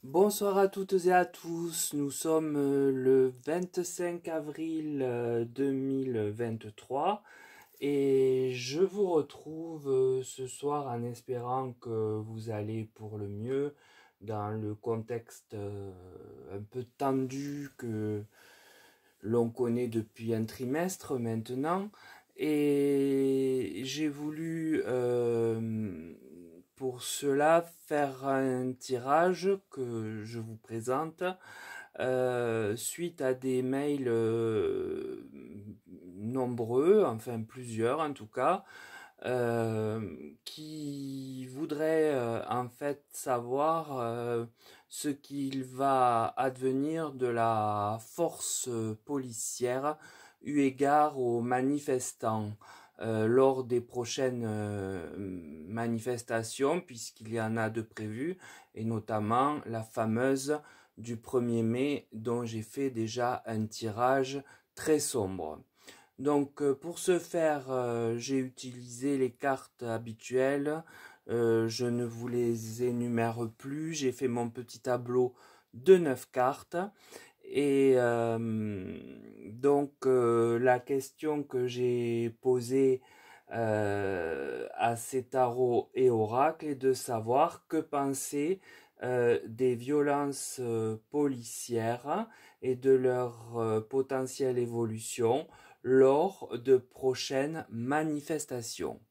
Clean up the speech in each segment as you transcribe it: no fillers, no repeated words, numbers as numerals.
Bonsoir à toutes et à tous, nous sommes le 25 avril 2023 et je vous retrouve ce soir en espérant que vous allez pour le mieux dans le contexte un peu tendu que l'on connaît depuis un trimestre maintenant. Et j'ai voulu pour cela faire un tirage que je vous présente suite à des mails nombreux, enfin plusieurs en tout cas, qui voudraient en fait savoir ce qu'il va advenir de la force policière eu égard aux manifestants lors des prochaines manifestations, puisqu'il y en a de prévues, et notamment la fameuse du 1er mai dont j'ai fait déjà un tirage très sombre. Donc pour ce faire, j'ai utilisé les cartes habituelles. Je ne vous les énumère plus. J'ai fait mon petit tableau de 9 cartes. Et donc la question que j'ai posée à ces tarots et oracles est de savoir que penser des violences policières et de leur potentielle évolution lors de prochaines manifestations.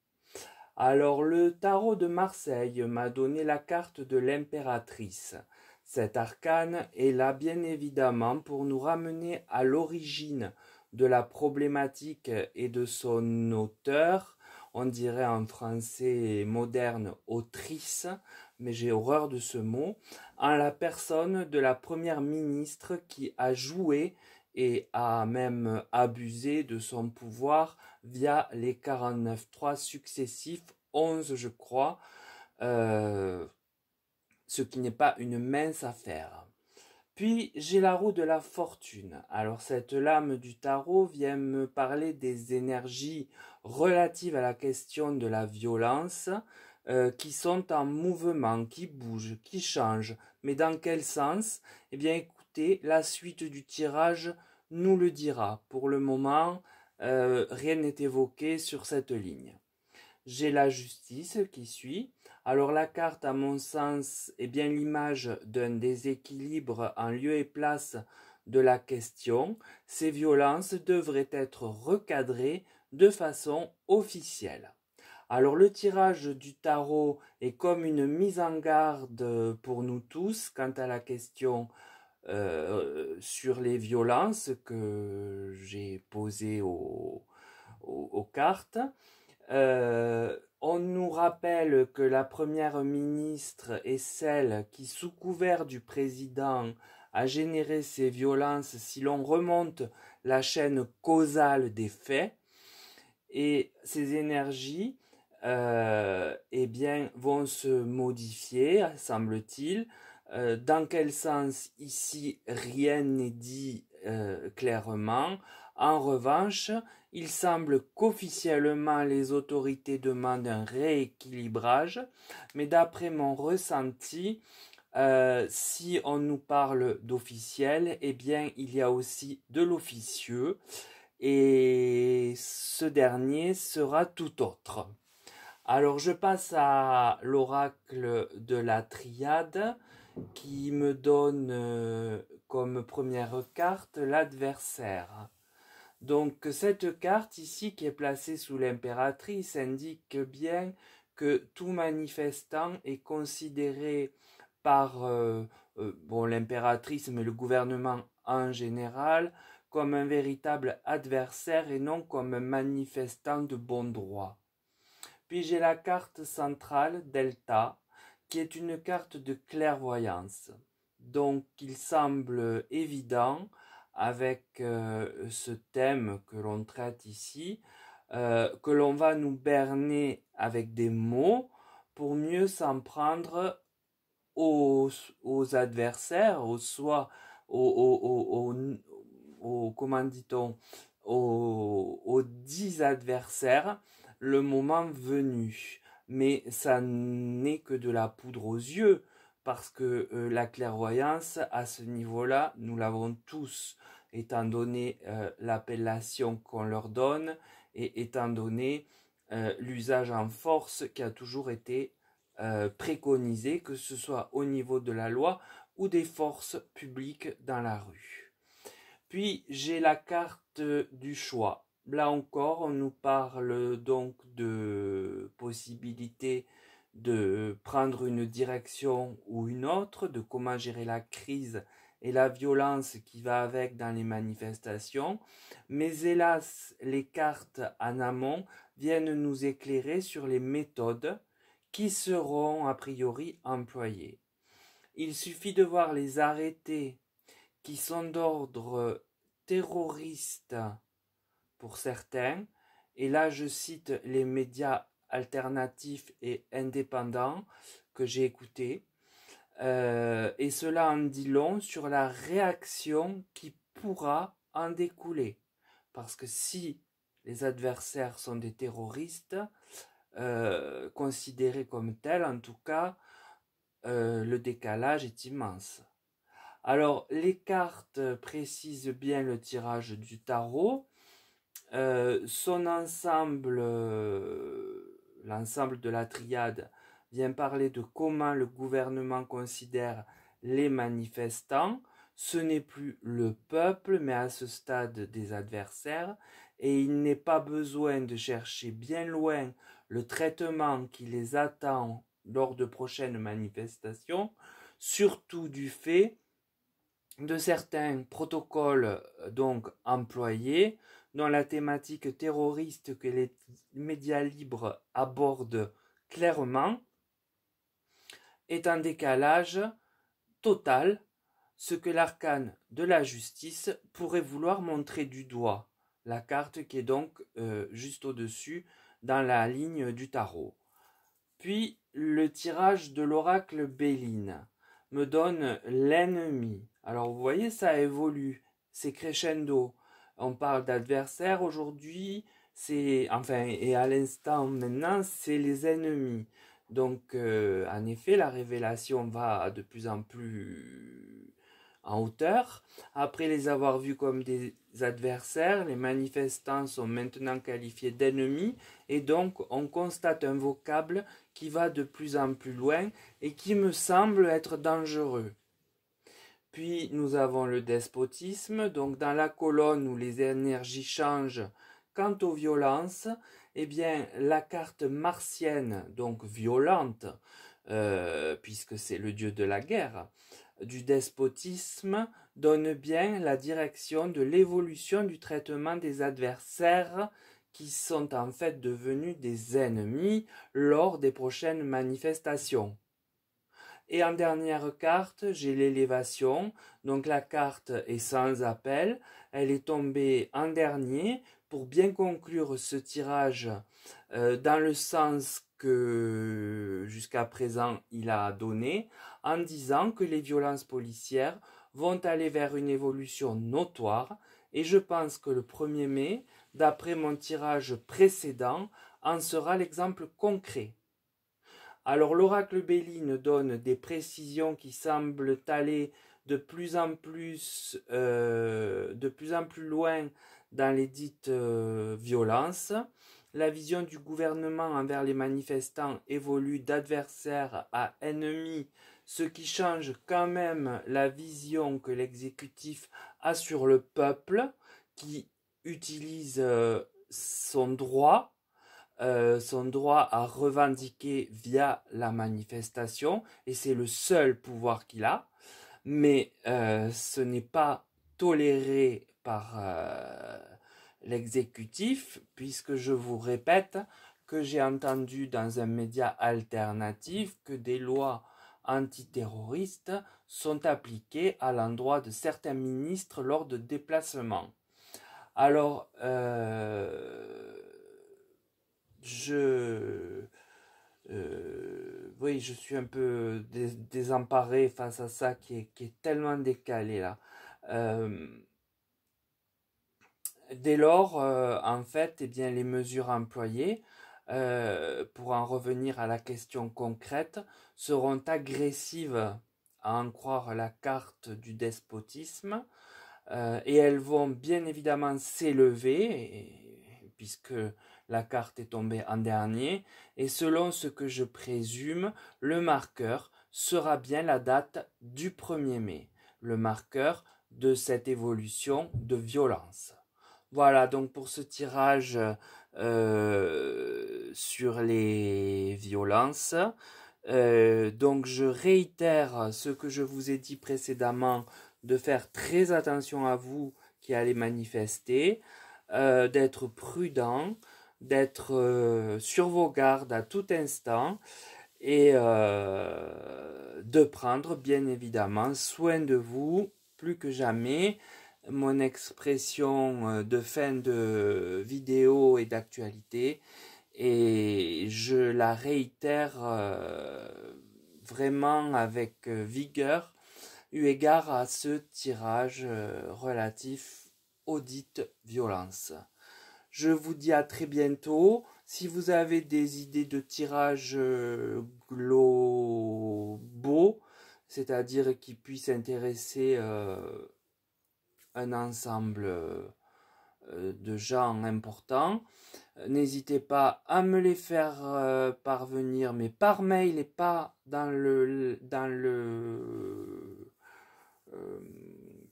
Alors le tarot de Marseille m'a donné la carte de l'impératrice. Cet arcane est là bien évidemment pour nous ramener à l'origine de la problématique et de son auteur, on dirait en français moderne autrice, mais j'ai horreur de ce mot, en la personne de la première ministre qui a joué et a même abusé de son pouvoir via les 49.3 successifs, 11 je crois, ce qui n'est pas une mince affaire. Puis j'ai la roue de la fortune. Alors cette lame du tarot vient me parler des énergies relatives à la question de la violence qui sont en mouvement, qui bougent, qui changent. Mais dans quel sens? Eh bien écoutez, la suite du tirage nous le dira. Pour le moment, rien n'est évoqué sur cette ligne. J'ai la justice qui suit. Alors la carte, à mon sens, est bien l'image d'un déséquilibre en lieu et place de la question. Ces violences devraient être recadrées de façon officielle. Alors le tirage du tarot est comme une mise en garde pour nous tous quant à la question sur les violences que j'ai posées aux cartes. On nous rappelle que la première ministre est celle qui, sous couvert du président, a généré ces violences si l'on remonte la chaîne causale des faits. Et ces énergies eh bien, vont se modifier, semble-t-il. Dans quel sens ici, rien n'est dit clairement. En revanche, il semble qu'officiellement les autorités demandent un rééquilibrage, mais d'après mon ressenti, si on nous parle d'officiel, eh bien il y a aussi de l'officieux, et ce dernier sera tout autre. Alors je passe à l'oracle de la triade qui me donne comme première carte l'adversaire. Donc cette carte ici qui est placée sous l'impératrice indique bien que tout manifestant est considéré par l'impératrice mais le gouvernement en général comme un véritable adversaire et non comme un manifestant de bon droit. Puis j'ai la carte centrale Delta qui est une carte de clairvoyance. Donc il semble évident avec ce thème que l'on traite ici, que l'on va nous berner avec des mots pour mieux s'en prendre aux adversaires, comment dit-on, aux 10 adversaires, le moment venu. Mais ça n'est que de la poudre aux yeux. parce que la clairvoyance, à ce niveau-là, nous l'avons tous, étant donné l'appellation qu'on leur donne et étant donné l'usage en force qui a toujours été préconisé, que ce soit au niveau de la loi ou des forces publiques dans la rue. Puis j'ai la carte du choix. Là encore, on nous parle donc de possibilités de prendre une direction ou une autre, de comment gérer la crise et la violence qui va avec dans les manifestations. Mais hélas, les cartes en amont viennent nous éclairer sur les méthodes qui seront a priori employées. Il suffit de voir les arrêtés qui sont d'ordre terroriste pour certains, et là je cite les médias alternatifs et indépendants que j'ai écoutés, et cela en dit long sur la réaction qui pourra en découler. Parce que si les adversaires sont des terroristes, considérés comme tels, en tout cas, le décalage est immense. Alors, les cartes précisent bien le tirage du tarot. Son ensemble, l'ensemble de la triade, vient parler de comment le gouvernement considère les manifestants. Ce n'est plus le peuple, mais à ce stade des adversaires. Et il n'est pas besoin de chercher bien loin le traitement qui les attend lors de prochaines manifestations, surtout du fait de certains protocoles donc employés, dont la thématique terroriste que les médias libres abordent clairement est en décalage total, ce que l'arcane de la justice pourrait vouloir montrer du doigt, la carte qui est donc juste au-dessus dans la ligne du tarot. Puis le tirage de l'oracle Béline me donne l'ennemi. Alors vous voyez, ça évolue, c'est crescendo. On parle d'adversaires aujourd'hui, et à l'instant maintenant, c'est les ennemis. Donc en effet, la révélation va de plus en plus en hauteur. Après les avoir vus comme des adversaires, les manifestants sont maintenant qualifiés d'ennemis, et donc on constate un vocable qui va de plus en plus loin et qui me semble être dangereux. Puis nous avons le despotisme, donc dans la colonne où les énergies changent quant aux violences, eh bien la carte martienne, donc violente, puisque c'est le dieu de la guerre, du despotisme, donne bien la direction de l'évolution du traitement des adversaires qui sont en fait devenus des ennemis lors des prochaines manifestations. Et en dernière carte, j'ai l'élévation. Donc la carte est sans appel. Elle est tombée en dernier pour bien conclure ce tirage dans le sens que jusqu'à présent il a donné, en disant que les violences policières vont aller vers une évolution notoire. Et je pense que le 1er mai, d'après mon tirage précédent, en sera l'exemple concret. Alors l'oracle Béline donne des précisions qui semblent aller de plus en plus loin dans les dites violences. La vision du gouvernement envers les manifestants évolue d'adversaire à ennemi, ce qui change quand même la vision que l'exécutif a sur le peuple, qui utilise son droit à revendiquer via la manifestation, et c'est le seul pouvoir qu'il a, mais ce n'est pas toléré par l'exécutif, puisque je vous répète que j'ai entendu dans un média alternatif que des lois antiterroristes sont appliquées à l'endroit de certains ministres lors de déplacements. Alors, oui, je suis un peu désemparé face à ça qui est tellement décalé là. Dès lors, en fait, eh bien, les mesures employées pour en revenir à la question concrète, seront agressives à en croire la carte du despotisme, et elles vont bien évidemment s'élever, puisque la carte est tombée en dernier, et selon ce que je présume, le marqueur sera bien la date du 1er mai, le marqueur de cette évolution de violence. Voilà donc pour ce tirage sur les violences. Donc je réitère ce que je vous ai dit précédemment, de faire très attention à vous qui allez manifester, d'être prudent, d'être sur vos gardes à tout instant et de prendre bien évidemment soin de vous plus que jamais. Mon expression de fin de vidéo et d'actualité, et je la réitère vraiment avec vigueur eu égard à ce tirage relatif aux dites violences. Je vous dis à très bientôt. Si vous avez des idées de tirage globaux, c'est-à-dire qui puissent intéresser un ensemble de gens importants, n'hésitez pas à me les faire parvenir, mais par mail et pas dans le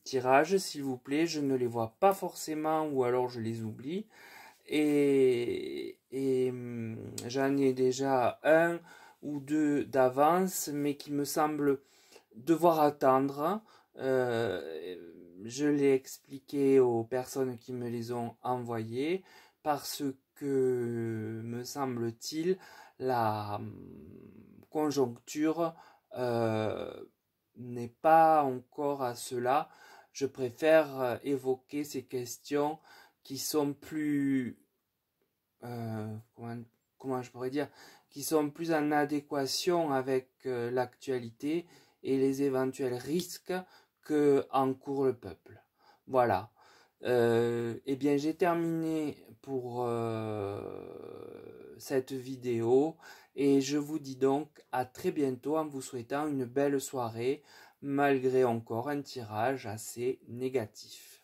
tirage, s'il vous plaît. Je ne les vois pas forcément ou alors je les oublie. Et j'en ai déjà un ou deux d'avance, mais qui me semble devoir attendre. Je l'ai expliqué aux personnes qui me les ont envoyés parce que, me semble-t-il, la conjoncture n'est pas encore à cela. Je préfère évoquer ces questions qui sont plus, comment je pourrais dire, qui sont plus en adéquation avec l'actualité et les éventuels risques que encourt le peuple. Voilà. Eh bien, j'ai terminé pour cette vidéo et je vous dis donc à très bientôt en vous souhaitant une belle soirée malgré encore un tirage assez négatif.